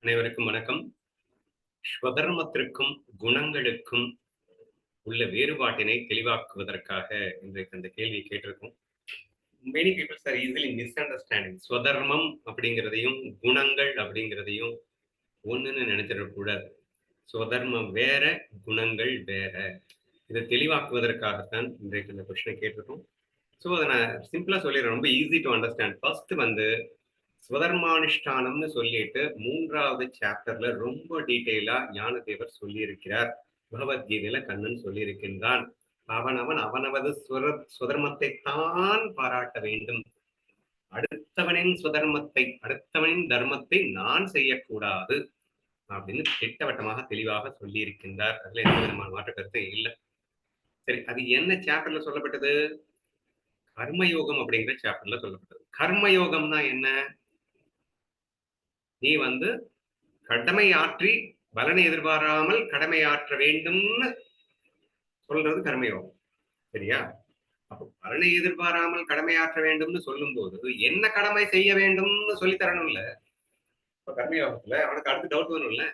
அனைவருக்கும் வணக்கம். ஸ்வதர்மத்திற்கும் குணங்களுக்கும் உள்ள வேறுபாட்டினை தெளிவாக்குவதற்காக இன்றைக்கு அந்த கேள்வியை கேட்டிருக்கோம். Many peoples are easily misunderstanding. ஸ்வதர்மம் அப்படிங்கிறதையும் குணங்கள் அப்படிங்கிறதையும் ஒண்ணுன்னு நினைச்சிடக்கூடாது. ஸ்வதர்மம் வேற, குணங்கள் வேற. இதை தெளிவாக்குவதற்காகத்தான் இன்றைக்கு இந்த கொஸ்டினை கேட்டிருக்கோம். ஸோ அதை நான் சிம்பிளா சொல்லிடுறேன். ரொம்ப ஈஸி டு அண்டர்ஸ்டாண்ட். ஃபர்ஸ்ட் ஸ்வதர்மானுஷ்டானம்னு சொல்லிட்டு 3வது சாப்டர்ல ரொம்ப டீட்டெயிலா ஞானதேவர் சொல்லியிருக்கிறார். பகவத்கீதையில கண்ணன் சொல்லியிருக்கின்றான். அவனவது சுதர்மத்தை தான் பாராட்ட வேண்டும். அடுத்தவனின் அடுத்தவனின் தர்மத்தை நான் செய்யக்கூடாது அப்படின்னு திட்டவட்டமாக தெளிவாக சொல்லி இருக்கின்றார். அதுல எந்த விதமான மாற்ற கருத்து இல்லை. சரி, அது என்ன சாப்டர்ல சொல்லப்பட்டது? கர்மயோகம் அப்படிங்கிற சாப்டர்ல சொல்லப்பட்டது. கர்மயோகம்னா என்ன? நீ கடமை ஆற்றி பலனை எதிர்பாராமல் கடமை ஆற்ற வேண்டும்னு சொல்றது கர்மயோகம். சரியா? அப்போ பலனை எதிர்பாராமல் கடமை ஆற்ற வேண்டும்னு சொல்லும் போது என்ன கடமை செய்ய வேண்டும்னு சொல்லி தரணும்ல. இப்ப கர்மயோகத்துல அவனுக்கு அடுத்து டவுட் வரும்ல.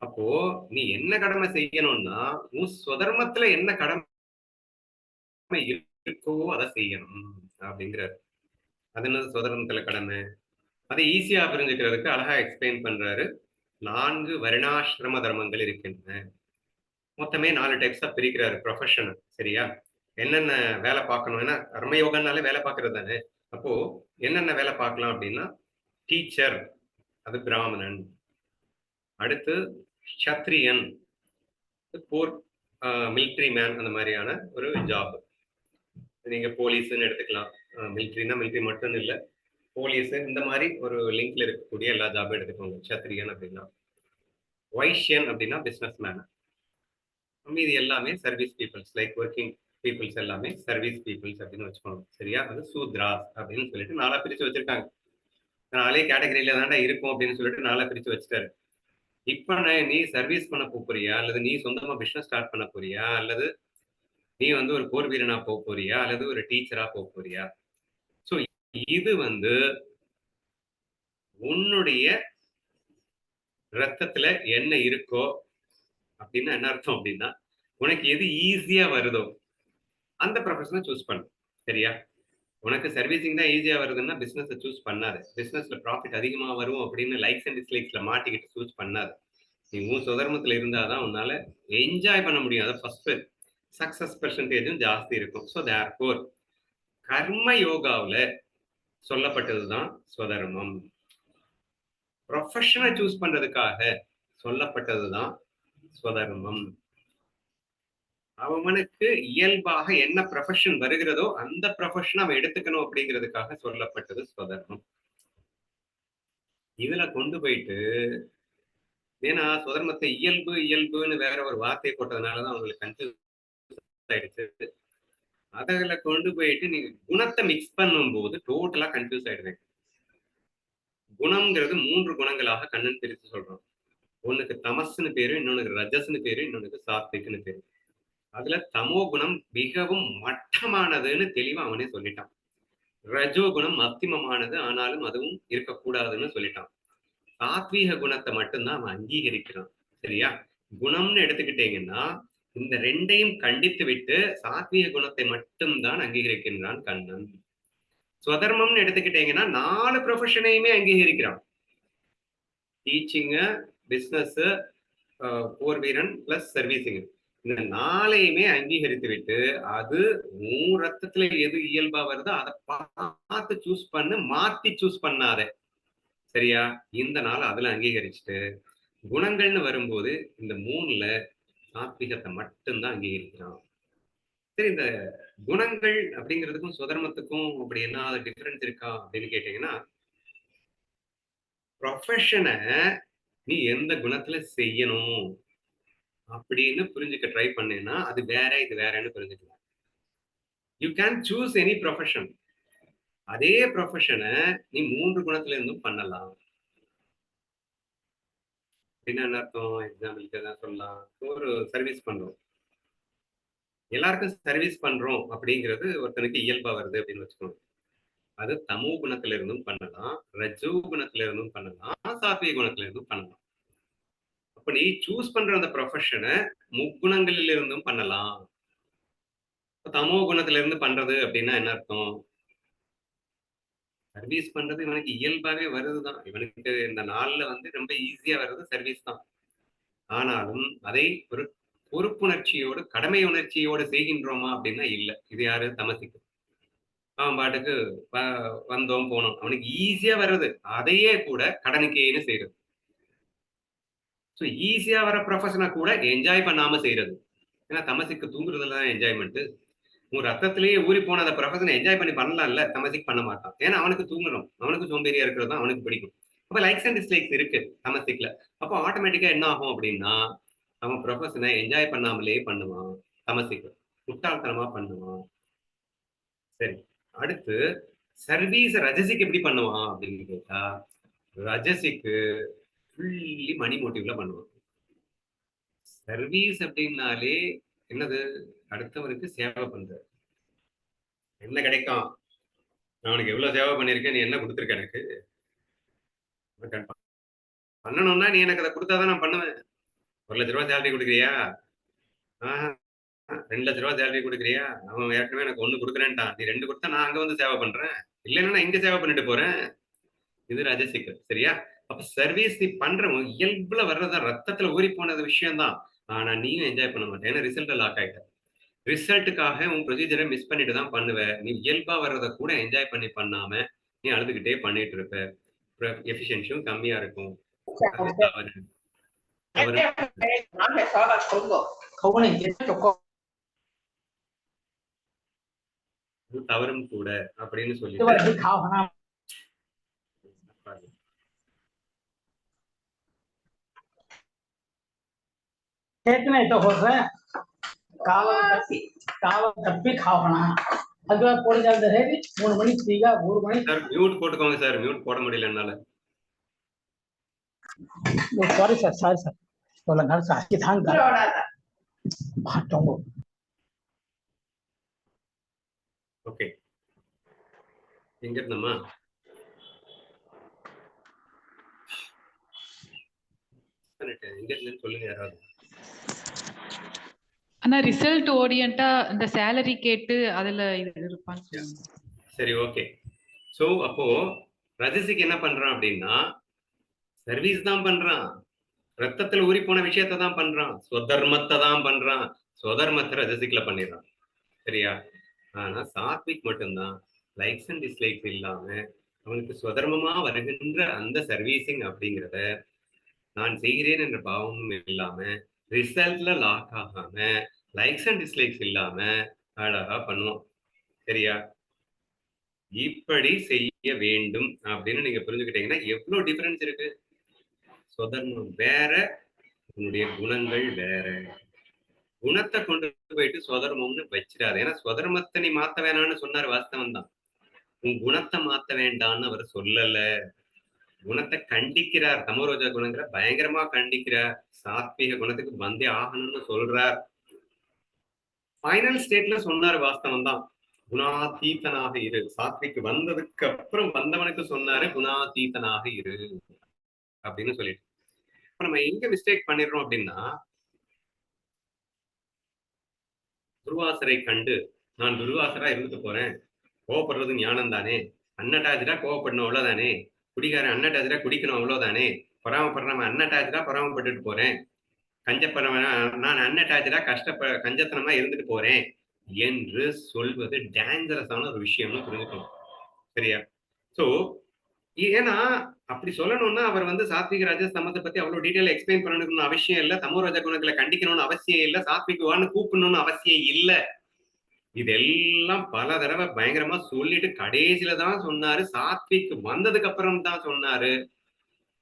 அப்போ நீ என்ன கடமை செய்யணும்னா உன் சுதர்மத்துல என்ன கடமை இருக்கோ அதை செய்யணும் அப்படிங்கிறாரு. அது என்ன சுதர்மத்துல கடமை? அதை ஈஸியா புரிஞ்சுக்கிறதுக்கு அழகா எக்ஸ்பிளைன் பண்றாரு. 4 வருணாசிரம தர்மங்கள் இருக்கின்றன. மொத்தமே 4 டைப்ஸா பிரிக்கிறாரு ப்ரொஃபஷன். சரியா? என்னென்ன வேலை பார்க்கணும்? ஏன்னா கர்மயோகம்னாலே வேலை பார்க்கறது தானே. அப்போ என்னென்ன வேலை பார்க்கலாம் அப்படின்னா, டீச்சர், அது பிராமணன். அடுத்து சத்ரியன், போர் மிலிட்ரி மேன், அந்த மாதிரியான ஒரு ஜாப். நீங்க போலீஸ்ன்னு எடுத்துக்கலாம். மிலிட்ரினா மிலிட்ரி மட்டும் இல்லை, போலீஸ் இந்த மாதிரி ஒரு லிங்க்ல இருக்கக்கூடிய எல்லா ஜாபும் எடுத்துக்கோங்க. சத்ரியன் அப்படின்னா. வைஷ்யன் அப்படின்னா பிசினஸ் மேன். மீதி எல்லாமே service peoples, like working peoples எல்லாமே சர்வீஸ் பீப்புள்ஸ் அப்படின்னு வச்சுக்கோங்க. சரியா? அது சூத்ராஸ் அப்படின்னு சொல்லிட்டு 4 பிரிச்சு வச்சிருக்காங்க. 4 கேட்டகரியில தாண்டா இருக்கும் அப்படின்னு சொல்லிட்டு 4 பிரிச்சு வச்சுட்டாரு. இப்ப நீ சர்வீஸ் பண்ண போறியா, அல்லது நீ சொந்தமா பிசினஸ் ஸ்டார்ட் பண்ண போறியா, அல்லது நீ ஒரு போர் வீரனா போறியா, அல்லது ஒரு டீச்சரா போறியா? ஸோ இது உன்னுடைய ரத்தத்துல என்ன இருக்கோ அப்படின்னு என்ன அர்த்தம் அப்படின்னா, உனக்கு எது ஈஸியா வருதோ அந்த ப்ரொஃபஷனை சூஸ் பண்ணு. சரியா? உனக்கு சர்வீசிங் தான் ஈஸியா வருதுன்னா பிசினஸ் சூஸ் பண்ணாது. பிசினஸ்ல ப்ராஃபிட் அதிகமா வரும் அப்படின்னு லைக்ஸ் அண்ட் டிஸ்லைக்ஸ்ல மாட்டிக்கிட்டு சூஸ் பண்ணாது. நீ உன் சுதர்மத்துல இருந்தாதான் உன்னால என்ஜாய் பண்ண முடியும். அதை ஃபர்ஸ்ட் சக்சஸ் பெர்சன்டேஜும் ஜாஸ்தி இருக்கும். ஸோ தேர்ஃபோர் கர்ம யோகாவில் சொல்லப்பட்டதுதான் ஸ்வதர்மம். ப்ரொஃபஷனை சூஸ் பண்றதுக்காக சொல்லப்பட்டதுதான் ஸ்வதர்மம். அவனுக்கு இயல்பாக என்ன ப்ரொஃபஷன் வருகிறதோ அந்த ப்ரொஃபஷன் அவன் எடுத்துக்கணும் அப்படிங்கிறதுக்காக சொல்லப்பட்டது ஸ்வதர்மம். இதுல கொண்டு போயிட்டு, ஏன்னா சுதர்மத்தை இயல்புன்னு வேற ஒரு வார்த்தையை போட்டதுனாலதான் அவங்களுக்கு கன்ஃபியூஸ் ஆயிடுச்சு. அதுல கொண்டு போயிட்டு நீங்க குணத்தை மிக்ஸ் பண்ணும் போது டோட்டலா கன்ஃபியூஸ் ஆயிடுவேன். குணம்ங்கிறது 3 குணங்களாக கண்ணன் பிரித்து சொல்றோம். ஒண்ணுக்கு தமஸ்ன்னு பேரு, இன்னொன்னுக்கு ரஜஸ்ன்னு பேரு, இன்னொன்னுக்கு சாத்விக்னு பேரு. அதுல தமோ குணம் மிகவும் மட்டமானதுன்னு தெளிவா அவனே சொல்லிட்டான். ரஜோ குணம் மத்தியமமானது, ஆனாலும் அதுவும் இருக்கக்கூடாதுன்னு சொல்லிட்டான். சாத்வீக குணத்தை மட்டும்தான் அவன் அங்கீகரிக்கிறான். சரியா? குணம்னு எடுத்துக்கிட்டீங்கன்னா இந்த 2ஐயும் கண்டித்து விட்டு சாத்வீக குணத்தை மட்டும்தான் அங்கீகரிக்கின்றான் கண்ணன். ஸ்வதர்மம்னு எடுத்துக்கிட்டீங்கன்னா 4 ப்ரொஃபஷனையுமே அங்கீகரிக்கிறான். டீச்சிங், பிசினஸ், போர் வீரன் பிளஸ் சர்வீசிங், இந்த 4ஐயுமே அங்கீகரித்து விட்டு அது உன் ரத்தத்துல எது இயல்பா வருதோ அதை பார்த்து சூஸ் பண்ணு, மாத்தி சூஸ் பண்ணாத. சரியா? இந்த 4 அதுல அங்கீகரிச்சுட்டு குணங்கள்னு வரும்போது இந்த 3ல சாத்விகத்தை மட்டும்தான் அங்கீகரிக்கிறான். சரி, இந்த குணங்கள் அப்படிங்கிறதுக்கும் சுதர்மத்துக்கும் அப்படி என்ன டிஃபரன்ஸ் இருக்கா அப்படின்னு கேட்டீங்கன்னா, ப்ரொஃபஷனை நீ எந்த குணத்துல செய்யணும் அப்படின்னு புரிஞ்சுக்க ட்ரை பண்ணேன்னா அது வேற, இது வேறன்னு புரிஞ்சுக்கலாம். You can choose any profession. அதே ப்ரொஃபஷனை நீ 3 குணத்துல இருந்தும் பண்ணலாம். என்ன அர்த்தம்? எக்ஸாம்பிளுக்கு தான் சொல்லலாம். ஒரு சர்வீஸ் பண்றோம், எல்லாருக்கும் சர்வீஸ் பண்றோம் அப்படிங்கிறது ஒருத்தனுக்கு இயல்பா வருது அப்படின்னு வச்சுக்கோங்க. அது தமோ குணத்துல இருந்தும் பண்ணலாம், ரஜோ குணத்துல இருந்தும் பண்ணலாம், சாத்விக குணத்துல இருந்தும் பண்ணலாம். அப்ப நீ சூஸ் பண்ற அந்த ப்ரொஃபஷனை முக்குணங்களில் இருந்தும் பண்ணலாம். தமோ குணத்துல இருந்து பண்றது அப்படின்னா என்ன அர்த்தம்? சர்வீஸ் பண்றது இவனுக்கு இயல்பாவே வருதுதான். இவனுக்கு இந்த நாள்ல ரொம்ப ஈஸியா வர்றது சர்வீஸ் தான். ஆனாலும் அதை ஒரு பொறுப்புணர்ச்சியோடு கடமை உணர்ச்சியோடு செய்கின்றோமா அப்படின்னா இல்ல. இது யாரு? தமசிக்கு. அவன் பாட்டுக்கு வந்தோம் போனோம், அவனுக்கு ஈஸியா வர்றது அதையே கூட கடனுக்கேன்னு செய்யறது. ஸோ ஈஸியா வர ப்ரொஃபஷனை கூட என்ஜாய் பண்ணாம செய்யறது. ஏன்னா தமசிக்கு தூங்குறதுல தான் என்ஜாய்மெண்ட். உன் ரத்தத்திலேயே ஊறி போன அந்த ப்ரொஃபஷனை என்ஜாய் பண்ணி பண்ணலாம்ல, தமசிக் பண்ண மாட்டான். ஏன்னா அவனுக்கு தூங்கணும், அவனுக்கு சோம்பேறியா இருக்கிறது தான் அவனுக்கு பிடிக்கும். அப்ப லைக்ஸ் அண்ட் டிஸ்லைக்ஸ் இருக்கு தமசிக்ல. அப்போ ஆட்டோமேட்டிக்கா என்ன ஆகும் அப்படின்னா, அவன் ப்ரொஃபஷனை என்ஜாய் பண்ணாமலே பண்ணுவான். தமசிக் முட்டாள்தனமா பண்ணுவான். சரி, அடுத்து சர்வீஸ் ரஜசிக் எப்படி பண்ணுவான் அப்படின்னு கேட்டா, ரஜசிக்கு ஃபுல்லி மணி மோட்டிவ்ல பண்ணுவான். சர்வீஸ் அப்படின்னாலே என்னது? அடுத்தவருக்கு சேவை பண்றது. என்ன கிடைக்கும்? நான் உனக்கு எவ்வளவு சேவை பண்ணிருக்கேன், நீ என்ன கொடுத்துருக்க எனக்கு? பண்ணணும்னா நீ எனக்கு அதை கொடுத்தாதான் நான் பண்ணுவேன். 1,00,000 சேலரி கொடுக்குறியா? 2,00,000 சேலரி கொடுக்குறியா? அவன் ஏற்கனவே எனக்கு 1 கொடுக்குறேன்ட்டான், நீ 2 கொடுத்தா நான் அங்க வந்து சேவை பண்றேன், இல்லைன்னா நான் இங்க சேவை பண்ணிட்டு போறேன். இது ரஜசிக். சரியா? அப்ப சர்வீஸ் நீ பண்ற இயல்புல வர்றதா, ரத்தத்துல ஊறி போனது விஷயம் தான். ஆனா நீயும் என்ஜாய் பண்ண மாட்டேன். ஏன்னா ரிசல்ட் லாக் ஆயிட்ட. ரிசல்ட்டுக்காக உன் ப்ரொசீஜரை மிஸ் பண்ணிட்டு தான் பண்ணுவ. நீ இயல்பா வர்றத கூட என்ஜாய் பண்ணி பண்ணாம நீ அழுதுகிட்டே பண்ணிட்டு இருப்ப. எஃபிஷியன்சியும் கம்மியா இருக்கும். தவறும் கூட அப்படின்னு சொல்லிட்டு तो हो रहा है कावल तप्पी खावना அதுக்கு போட ஜால்த ரேடி 3 மணி ஃப்ரீயா 1 மணி சார் மியூட் போட்டுக்கோங்க சார். மியூட் போட முடியல என்னால. சாரி சார் சொல்லுங்க சார் கிதாங்க பாட்டோங்க. ஓகே, எங்க இருந்தோமா? எங்க இருந்து சொல்லுங்க யாராவது. ஆனா ரிசல்ட் ஓரியண்டா இந்த சேலரி கேட்டு அதுல இருப்பாங்க. சரி, ஓகே. சோ அப்போ ரஜசிக் என்ன பண்றான் அப்படின்னா, சர்வீஸ் தான் பண்றான், ரத்தத்துல ஊறி போன விஷயத்தை தான் பண்றான், ஸ்வதர்மத்தை தான் பண்றான். ஸ்வதர்மத்தை ரஜசிக்ல பண்ணிடுறான். சரியா? ஆனா சாத்விக் மட்டும்தான் லைக்ஸ் அண்ட் டிஸ்லைக்ஸ் இல்லாம அவனுக்கு ஸ்வதர்மமா வருகின்ற அந்த சர்வீசிங் அப்படிங்கிறத நான் செய்கிறேன் என்ற பாவமும் இல்லாம, ரிசல்ட்ல லாக் ஆகாம, லைக்ஸ் அண்ட் டிஸ்லைக்ஸ் இல்லாம அழகா பண்ணுவோம். சரியா? இப்படி செய்ய வேண்டும் அப்படின்னு நீங்க புரிஞ்சுக்கிட்டீங்கன்னா எவ்வளவு டிஃபரன்ஸ் இருக்கு. சுதர்மம் வேற, உன்னுடைய குணங்கள் வேற. குணத்தை கொண்டு போயிட்டு சுதர்மம்னு வச்சிடாது. ஏன்னா சுதர்மத்தை நீ மாத்த வேணாம்னு சொன்னார், வாஸ்தவம் தான். உன் குணத்தை மாத்த வேண்டாம்னு அவர் சொல்லல. குணத்தை கண்டிக்கிறார். தமோரோஜா குணங்கிற பயங்கரமா கண்டிக்கிறார். சாத்வீக குணத்துக்கு வந்தே ஆகணும்னு சொல்றார். ஃபைனல் ஸ்டேட்ல சொன்னார், வாஸ்தவம் தான். குணாதீதனாக இரு. சாத்விக்கு வந்ததுக்கு அப்புறம் வந்தவனுக்கு சொன்னாரு குணாதீதனாக இரு அப்படின்னு சொல்லிட்டு. இப்ப நம்ம எங்க மிஸ்டேக் பண்ணிடுறோம் அப்படின்னா, துர்வாசரை கண்டு நான் துர்வாசரா இருந்துட்டு போறேன், கோவப்படுறது ஞானம் தானே, அன்னட்டாஜரா கோவப்படணும் அவ்வளவுதானே, குடிகாரன் அன்னட்டாஜரா குடிக்கணும் அவ்வளவுதானே, பொறாமப்படுறவன் அன்னட்டாஜரா பொறாமப்பட்டுட்டு போறேன், கஞ்சப்படுறவன் நான் அன்னட்டாஜரா கஞ்சத்தனமா இருந்துட்டு போறேன் என்று சொல்வது டேஞ்சரஸான ஒரு விஷயம்னு புரிஞ்சுக்கணும். சரியா? சோ ஏன்னா அப்படி சொல்லணும்னா அவர் சாத்விக ராஜஸ் தமத்தை பத்தி அவ்வளவு டீட்டெயில் எக்ஸ்பிளைன் பண்ணணும்னு அவசியம் இல்ல. தமோராஜ குணங்களை கண்டிக்கணும்னு அவசியம் இல்ல. சாத்விகவான்னு கூப்பிடணும்னு அவசியம் இல்ல. இதெல்லாம் பல தடவை பயங்கரமா சொல்லிட்டு கடைசியில தான் சொன்னாரு, சாத்விக் வந்ததுக்கு அப்புறம் தான் சொன்னாரு,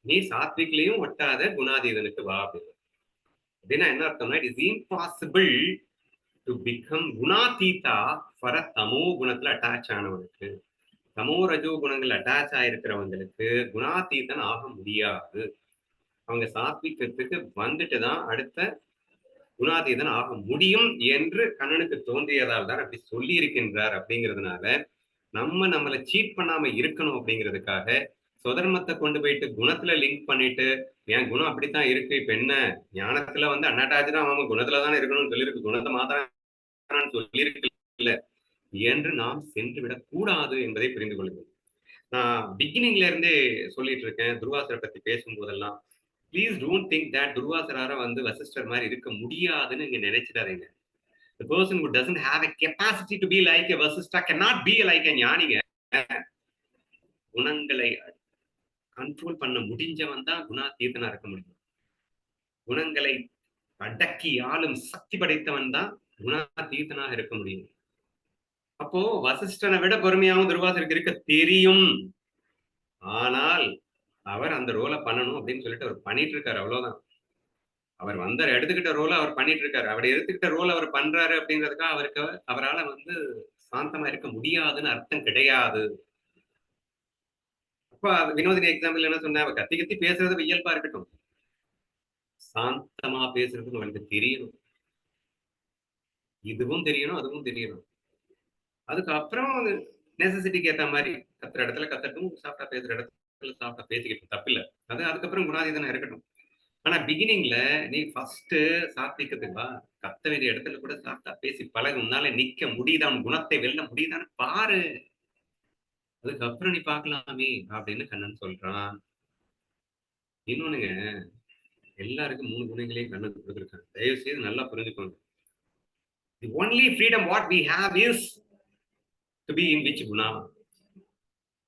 நீ சாத்விக்லயும் ஒட்டாத குணாதீதனுக்கு வா அப்படின்னு. அப்படின்னா என்ன அர்த்தம்னா, it is impossible to become gunatita for a தமோ குணத்துல அட்டாச் ஆனவனுக்கு. தமோ ரஜோ குணங்கள் அட்டாச் ஆயிருக்கிறவங்களுக்கு குணாதீதன் ஆக முடியாது. அவங்க சாத்விகத்துக்கு வந்துட்டுதான் அடுத்த குணாதீதன் ஆக முடியும் என்று கண்ணனுக்கு தோன்றியதால் தான் அப்படி சொல்லி இருக்கின்றார். அப்படிங்கிறதுனால நம்மளை சீட் பண்ணாம இருக்கணும் அப்படிங்கிறதுக்காக சுதர்மத்தை கொண்டு போயிட்டு குணத்துல லிங்க் பண்ணிட்டு என் குணம் அப்படித்தான் இருக்கு. இப்ப என்ன ஞானத்துல வந்து அன்னாட்டாச்சு தான் அவன் குணத்துல தானே இருக்கணும்னு சொல்லியிருக்கு, குணத்தை மாத்தான்னு சொல்லியிருக்கு இல்ல என்று நாம் சென்று விடக் கூடாது என்பதை புரிந்து கொள்ளுங்கள். நான் பிகினிங்ல இருந்தே சொல்லிட்டு இருக்கேன், துர்வாசரை பத்தி பேசும்போதெல்லாம் ப்ளீஸ் டோன்ட் திங்க் தட் துர்வாசரார வந்து வசிஷ்டர் மாதிரி இருக்க முடியாதுன்னு நீங்க நினைச்சிடாதீங்க. The person who doesn't have a capacity to be like a Vasishtha cannot be like a ஞானிங்க. குணங்களை கண்ட்ரோல் பண்ண முடிஞ்சவன் தான் குணாதீதனா இருக்க முடியும். குணங்களை அடக்கி ஆளும் சக்தி படைத்தவன் தான் குணாதீதனாக இருக்க முடியும். அப்போ வசிஷ்டனை விட பொறுமையாகவும் துர்வாசருக்கு இருக்க தெரியும். ஆனால் அவர் அந்த ரோலை பண்ணணும் அப்படின்னு சொல்லிட்டு அவர் பண்ணிட்டு இருக்காரு, அவ்வளவுதான். அவர் வந்த எடுத்துக்கிட்ட ரோலை அவர் பண்ணிட்டு இருக்காரு. அவர் எடுத்துக்கிட்ட ரோல் அவர் பண்றாரு அப்படிங்கிறதுக்காக அவருக்கு அவரால் வந்து சாந்தமா இருக்க முடியாதுன்னு அர்த்தம் கிடையாது. அப்ப வினோதினி எக்ஸாம்பிள் என்ன சொன்ன, அவ கத்தி கத்தி பேசுறது இயல்பா இருக்கட்டும், சாந்தமா பேசுறதுன்னு அவனுக்கு தெரியணும். இதுவும் தெரியணும், அதுவும் தெரியணும். அதுக்கப்புறம் நெசசிட்டிக்கு ஏத்த மாதிரி கத்துற இடத்துல கத்தட்டும், சாப்பிட்டா பேசுற இடத்துல சாப்பிட்டா பேசிக்கிட்டு தப்பில்லை. அது அதுக்கப்புறம் குணாதீதனா இருக்கட்டும். ஆனா பிகினிங்ல நீ ஃபர்ஸ்ட் சாத்விகத்துக்கு கத்த வேண்டிய இடத்துல கூட சாப்பிட்டா பேசி பழகு. உன்னால நிக்க முடியுதான், குணத்தை வெல்ல முடியுதான்னு பாரு, அதுக்கப்புறம் நீ பார்க்கலாமே அப்படின்னு கண்ணன் சொல்றான். இன்னொன்னுங்க, எல்லாருக்கும் 3 குணங்களையும் கண்ணன் கொடுத்துருக்காங்க. தயவு செய்து நல்லா புரிஞ்சுக்கோங்க. The only freedom what we have is to be in which guna.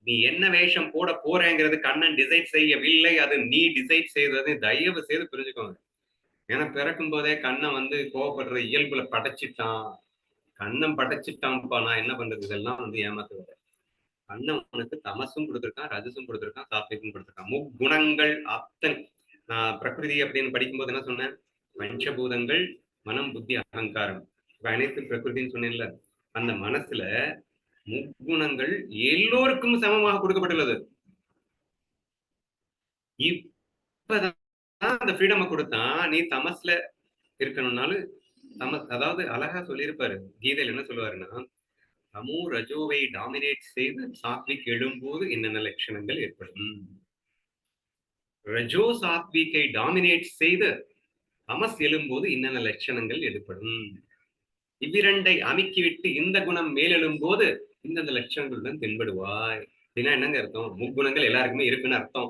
நீ என்ன வேஷம் போட போறேங்கிறது கண்ணன் டிசைட் செய்யவில்லை, அது நீ டிசைட் செய்தது. தயவு செய்து புரிஞ்சுக்கோங்க. ஏன்னா பிறக்கும் போதே கண்ணன் வந்து கோவப்படுற இயல்புல படைச்சிட்டான். கண்ணன் படைச்சிட்டான்ப்பா, நான் என்ன பண்றது? இதெல்லாம் வந்து ஏமாத்துவது. கண்ணன் உனக்கு தமசும் கொடுத்துருக்கான், ரஜசும் கொடுத்துருக்கான், சாத்விகம் கொடுத்துருக்கான். முக்குணங்கள் அத்தனை. நான் பிரகிருதி அப்படின்னு படிக்கும்போது என்ன சொன்னேன்? பஞ்சபூதங்கள், மனம், புத்தி, அகங்காரம், அனைத்து பிரகிருதின்னு சொன்னேன்ல. அந்த மனசுல முக்குணங்கள் எல்லோருக்கும் சமமாக கொடுக்கப்பட்டுள்ளது. இப்பதான் அந்த ஃப்ரீடம் கொடுத்தான். நீ தமஸ்ல இருக்கணும்னாலும் தமஸ், அதாவது அழகா சொல்லியிருப்பாரு கீதையில. என்ன சொல்லுவாருன்னா, தமோ ரஜோவை டாமினேட் செய்து சாத்விக் எழும்போது என்னென்ன லட்சணங்கள் ஏற்படும். ரஜோ சாத்விக்கை டாமினேட் செய்து தமஸ் எழும்போது என்னென்ன லட்சணங்கள் ஏற்படும். இவ்விரண்டை அமுக்கிவிட்டு இந்த குணம் மேலெழும்போது இந்தந்த லட்சணங்களுடன் தென்படுவாய். அப்படின்னா என்னங்க அர்த்தம்? முக்குணங்கள் எல்லாருக்குமே இருக்குன்னு அர்த்தம்.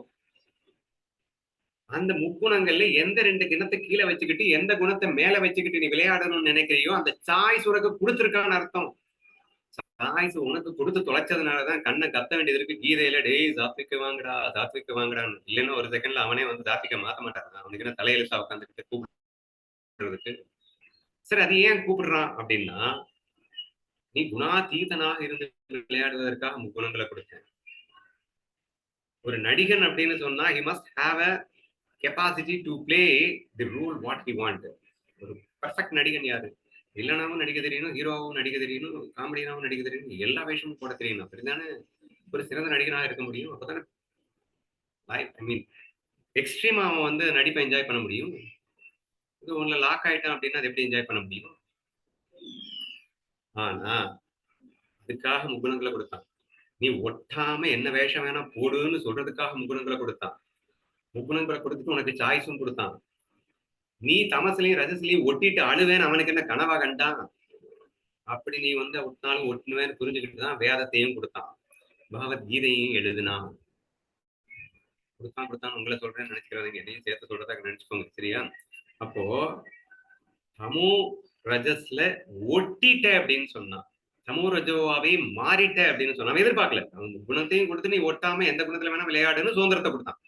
அந்த முக்குணங்கள்ல எந்த 2 குணத்தை கீழே வச்சுக்கிட்டு எந்த குணத்தை மேல வச்சுக்கிட்டு நீ விளையாடணும்னு நினைக்கிறியோ அந்த சாய்ஸ் உனக்கு கொடுத்துருக்கான்னு அர்த்தம். சாய்ஸ் உனக்கு கொடுத்து தொலைச்சதுனாலதான் கண்ணை கத்த வேண்டியது இருக்கு கீதையில. டேய் சாத்விக்க வாங்கடா, சாத்விக்க வாங்கடான்னு. இல்லைன்னா ஒரு செகண்ட்ல அவனே வந்து சாத்விக்க மாத்த மாட்டான். அவனுக்கு என்ன தலையெழுத்தா உட்காந்துக்கிட்டு கூப்பிடுறதுக்கு. சரி, அது ஏன் கூப்பிடுறான் அப்படின்னா, நீ குணாதீதனாக இருந்து விளையாடுவதற்காக முக்குணங்களை கொடுத்தேன். ஒரு நடிகன் அப்படின்னு சொன்னா he must have a capacity to play the role what he want. ஒரு பர்ஃபெக்ட் நடிகன் யாரு? வில்லனாவும் நடிக்க தெரியணும், ஹீரோவாவும் நடிக்க தெரியணும், காமெடியாவும் நடிக்க தெரியணும், எல்லா வேஷமும் போட தெரியணும். அப்படிதானே ஒரு சிறந்த நடிகனாக இருக்க முடியும். அப்பதானே ஐ மீன் எக்ஸ்ட்ரீமா அவன் வந்து நடிப்பை என்ஜாய் பண்ண முடியும். இது ஒண்ணுல லாக் ஆயிட்டான் அப்படின்னா அது எப்படி என்ஜாய் பண்ண முடியும்? ஆனா அதுக்காக முக்குணங்களை கொடுத்தான். நீ ஒட்டாம என்ன வேஷம் வேணா போடுன்னு சொல்றதுக்காக முக்குணங்களை கொடுத்தான். முக்குணங்களை கொடுத்துட்டு உனக்கு சாய்ஸும் கொடுத்தான். நீ தமசுலையும் ரஜஸ்லையும் ஒட்டிட்டு அழுவேன்னு அவனுக்கு என்ன கனவா கண்டான்? அப்படி நீ வந்து ஒட்டினாலும் ஒட்டுனுவேன்னு புரிஞ்சுக்கிட்டு தான் வேதத்தையும் கொடுத்தான், பகவத்கீதையும் எழுதினான். கொடுத்தான் உங்களை சொல்றேன்னு நினைச்சுக்கிறாங்க, என்னையும் சேர்த்து சொல்றதா நினைச்சுக்கோங்க, சரியா? அப்போ தமோ ரஜஸ்ல ஒட்டிட்ட அப்படின்னு சொன்னான், தமோ ரஜோவாவே மாறிட்ட அப்படின்னு சொன்னான். எதிர்பார்க்கல, அவன் குணத்தையும் கொடுத்து நீ ஒட்டாம எந்த குணத்துல வேணா விளையாடுன்னு சுதந்திரத்தை கொடுத்தான்.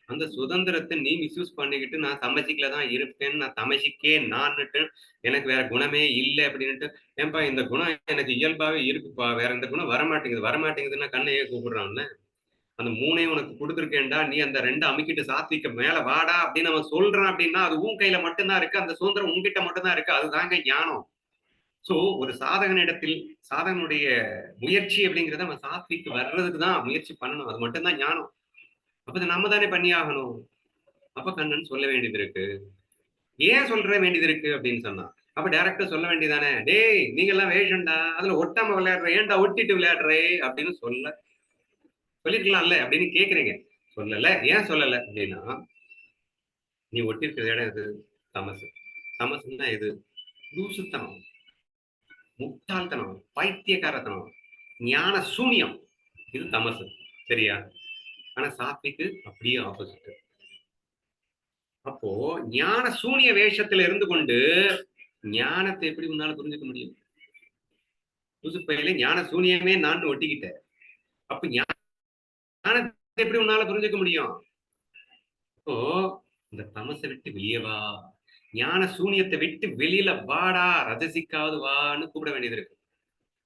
அந்த சுதந்திரத்தை நீ மிஸ்யூஸ் பண்ணிக்கிட்டு நான் தமசிக்கல தான் இருப்பேன்னு, நான் தமசிக்கே நான்னுட்டு, எனக்கு வேற குணமே இல்லை அப்படின்னுட்டு, ஏன்பா இந்த குணம் எனக்கு இயல்பாவே இருக்குப்பா, வேற இந்த குணம் வரமாட்டேங்குதுன்னா கண்ணையே கூப்பிடுறான்னு. அந்த 3ஐயும் உனக்கு கொடுத்துருக்கேன்டா, நீ அந்த 2 அமுக்கிட்டு சாத்விக்க மேல வாடா அப்படின்னு அவன் சொல்றான் அப்படின்னா அது உன் கையில மட்டும்தான் இருக்கு, அந்த சுதந்திரம் உன்கிட்ட மட்டும்தான் இருக்கு. அதுதாங்க ஞானம். சோ ஒரு சாதகனிடத்தில் சாதகனுடைய முயற்சி அப்படிங்கிறத அவன் சாத்விக்கு வர்றதுக்கு தான் முயற்சி பண்ணணும். அது மட்டும்தான் ஞானம். அப்ப நம்ம தானே பண்ணி ஆகணும். அப்ப கண்ணன் சொல்ல வேண்டியது இருக்கு. ஏன் சொல்ற வேண்டியது இருக்கு அப்படின்னு சொன்னா, அப்ப டைரக்டா சொல்ல வேண்டியதானே, டேய் நீங்க எல்லாம் வேஷம்டா, அதுல ஒட்டாம விளையாடுற, ஏன்டா ஒட்டிட்டு விளையாடுறே அப்படின்னு சொல்லிருக்கலாம்ல அப்படின்னு கேக்குறீங்க. சொல்லல. ஏன் சொல்லல அப்படின்னா, நீ ஒட்டிருக்கிற இடம் இது தமசு. தமசுன்னா எது? லூசுத்தனம், முட்டாள்தனம், பைத்தியக்காரத்தனம், ஞான சூனியம். இது தமசு. சரியா? ஆனா சாத்விக்கு அப்படியே ஆப்போசிட். அப்போ ஞான சூனிய வேஷத்துல இருந்து கொண்டு ஞானத்தை எப்படி உன்னால புரிஞ்சுக்க முடியும்? புதுசு பையில ஞான சூனியமே நான் ஒட்டிக்கிட்ட. அப்ப ஞானத்தை எப்படி உன்னால புரிஞ்சுக்க முடியும்? அப்போ இந்த தமசை விட்டு வெளியே வா, ஞான சூனியத்தை விட்டு வெளியில வாடா, ரஜசிக்காவது வான்னு கூப்பிட வேண்டியது இருக்கு.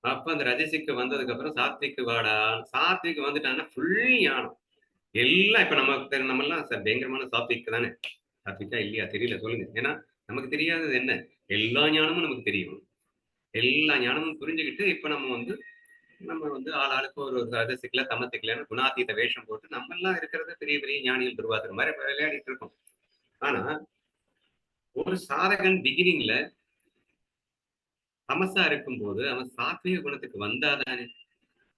அப்ப அந்த ரஜசிக்கு வந்ததுக்கு அப்புறம் சாத்விக்கு வாடா, சாத்விக்கு வந்துட்டான்னா ஃபுல் ஞானம். எல்லாம் இப்ப நம்ம எல்லாம் பயங்கரமான சாத்விக் தானே. சாத்விக்கா இல்லையா தெரியல, சொல்லுங்க. ஏன்னா நமக்கு தெரியாதது என்ன? எல்லா ஞானமும் நமக்கு தெரியும். எல்லா ஞானமும் புரிஞ்சுக்கிட்டு இப்ப நம்ம வந்து ஆளாளுக்கு ஒரு ரஜசிக்கல தமத்துக்கலன்னு குணாதீத வேஷம் போட்டு நம்ம எல்லாம் இருக்கிறது பெரிய பெரிய ஞானிகள் துருவாதுற மாதிரி விளையாடிட்டு இருக்கோம். ஆனா ஒரு சாதகன் பிகினிங்ல தமசா இருக்கும்போது அவன் சாத்விக குணத்துக்கு வந்தாதானே,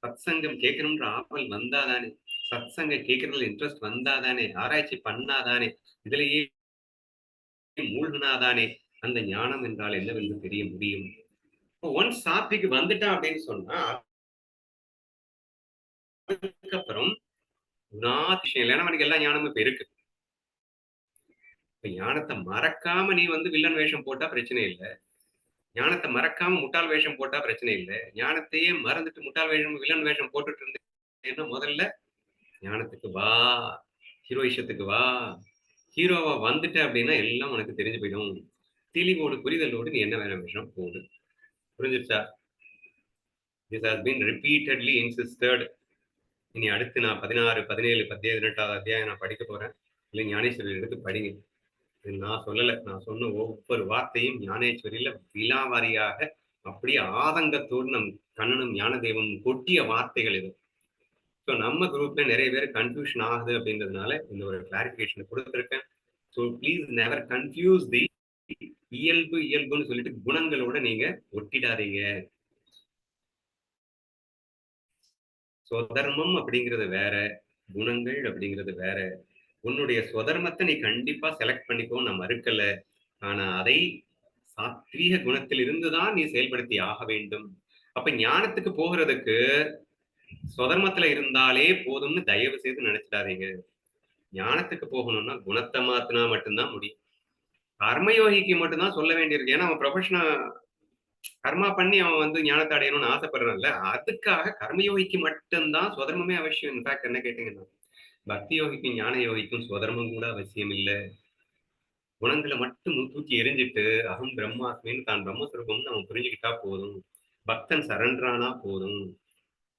சத்சங்கம் கேட்கணும்ன்ற ஆவல் வந்தாதானே, சத்சங்கம் கேட்கறதுல இன்ட்ரெஸ்ட் வந்தாதானே, ஆராய்ச்சி பண்ணாதானே, இதுலயே மூழ்கினாதானே அந்த ஞானம் என்றால் என்னவென்று தெரிய முடியும். ஒன்ஸ் சாத்விக்கு வந்துட்டான் அப்படின்னு சொன்னா அதுக்கப்புறம் குணாதிசயம் இல்லைன்னா அவனுக்கு எல்லா ஞானமும் இப்ப இருக்கு. இப்ப ஞானத்தை மறக்காம நீ வந்து வில்லன் வேஷம் போட்டா பிரச்சனை இல்லை. ஞானத்தை மறக்காம முட்டாள் வேஷம் போட்டா பிரச்சனை இல்லை. ஞானத்தையே மறந்துட்டு முட்டாள் வேஷம் வில்லன் வேஷம் போட்டுட்டு இருந்தேன்னா முதல்ல ஞானத்துக்கு வா, ஹீரோயிஷத்துக்கு வா. ஹீரோவா வந்துட்ட அப்படின்னா எல்லாம் உனக்கு தெரிஞ்சு போயிடும். தெளிவோடு புரிதலோடு நீ என்ன வேற விஷயம் போடு. புரிஞ்சிருச்சா? This has been repeatedly insisted. இனி அடுத்து நான் 16, 17, 18 அத்தியாயம் நான் படிக்க போறேன். இல்லை ஞானேஸ்வரர் எடுத்து படிங்க. இது நான் சொல்லலை. நான் சொன்ன ஒவ்வொரு வார்த்தையும் ஞானேஸ்வரியில விலாவாரியாக அப்படியே ஆதங்கத்தோடு நம் கண்ணனும் ஞானதேவம் கொட்டிய வார்த்தைகள் இது. ஸோ நம்ம குரூப்ல நிறைய பேர் கன்ஃபியூஷன் ஆகுது அப்படின்றதுனால இந்த ஒரு கிளாரிபிகேஷன் கொடுத்துருக்கேன். So please never confuse the இயல்புன்னு சொல்லிட்டு குணங்களோட நீங்க ஒட்டிடாதீங்க. சுதர்மம் அப்படிங்கிறது வேற, குணங்கள் அப்படிங்கிறது வேற. உன்னுடைய சுதர்மத்தை நீ கண்டிப்பா செலக்ட் பண்ணிக்கோ, நான் மறுக்கல. ஆனா அதை சாத்வீக குணத்தில் இருந்துதான் நீ செயல்படுத்தி ஆக வேண்டும். அப்ப ஞானத்துக்கு போகிறதுக்கு சுதர்மத்துல இருந்தாலே போதும்னு தயவு செய்து நினைச்சிடாதீங்க. ஞானத்துக்கு போகணும்னா குணத்தை மாத்தினா மட்டும்தான் முடியும். கர்மயோகிக்கு மட்டும்தான் சொல்ல வேண்டியிருக்கு. ஏன்னா அவன் ப்ரொஃபஷனல் கர்மா பண்ணி அவன் வந்து ஞானத்தை அடையணும்னு ஆசைப்படுறான்ல, அதுக்காக கர்மயோகிக்கு மட்டும்தான் சுதர்மமே அவசியம். இன்ஃபேக்ட் என்ன கேட்டீங்கன்னா பக்தி யோகிக்கும் ஞான யோகிக்கும் சுதர்மம் கூட அவசியம் இல்லை. குணங்களை மட்டும் தூக்கி எரிஞ்சிட்டு அகம் பிரம்மாஸ்மின்னு தான் பிரம்மஸ்வரூபம்னு அவன் புரிஞ்சுக்கிட்டா போதும். பக்தன் சரண்டரானா போதும்.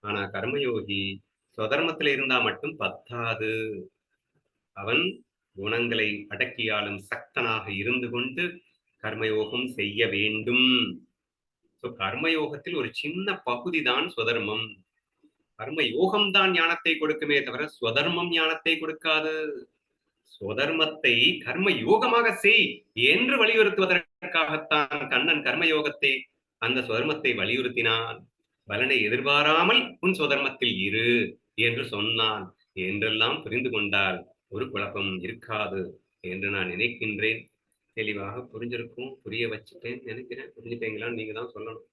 ஆனா கர்மயோகி சுதர்மத்துல இருந்தா மட்டும் பத்தாது. அவன் குணங்களை அடக்கியாலும் சக்தனாக இருந்து கொண்டு கர்மயோகம் செய்ய வேண்டும். கர்மயோகத்தில் ஒரு சின்ன பகுதி தான் சுதர்மம். கர்ம யோகம் தான் ஞானத்தை கொடுக்குமே தவிர சுதர்மம் ஞானத்தை கொடுக்காது. சுதர்மத்தை கர்ம யோகமாக செய் என்று வலியுறுத்துவதற்காகத்தான் கண்ணன் கர்மயோகத்தை அந்த சுதர்மத்தை வலியுறுத்தினான். பலனை எதிர்பாராமல் உன் சுதர்மத்தில் இரு என்று சொன்னான் என்றெல்லாம் புரிந்து கொண்டால் ஒரு குழப்பம் இருக்காது என்று நான் நினைக்கின்றேன். தெளிவாக புரிஞ்சிருக்கும், புரிய வச்சுட்டேன் நினைக்கிறேன். புரிஞ்சுட்டீங்களான்னு நீங்க தான் சொல்லணும்.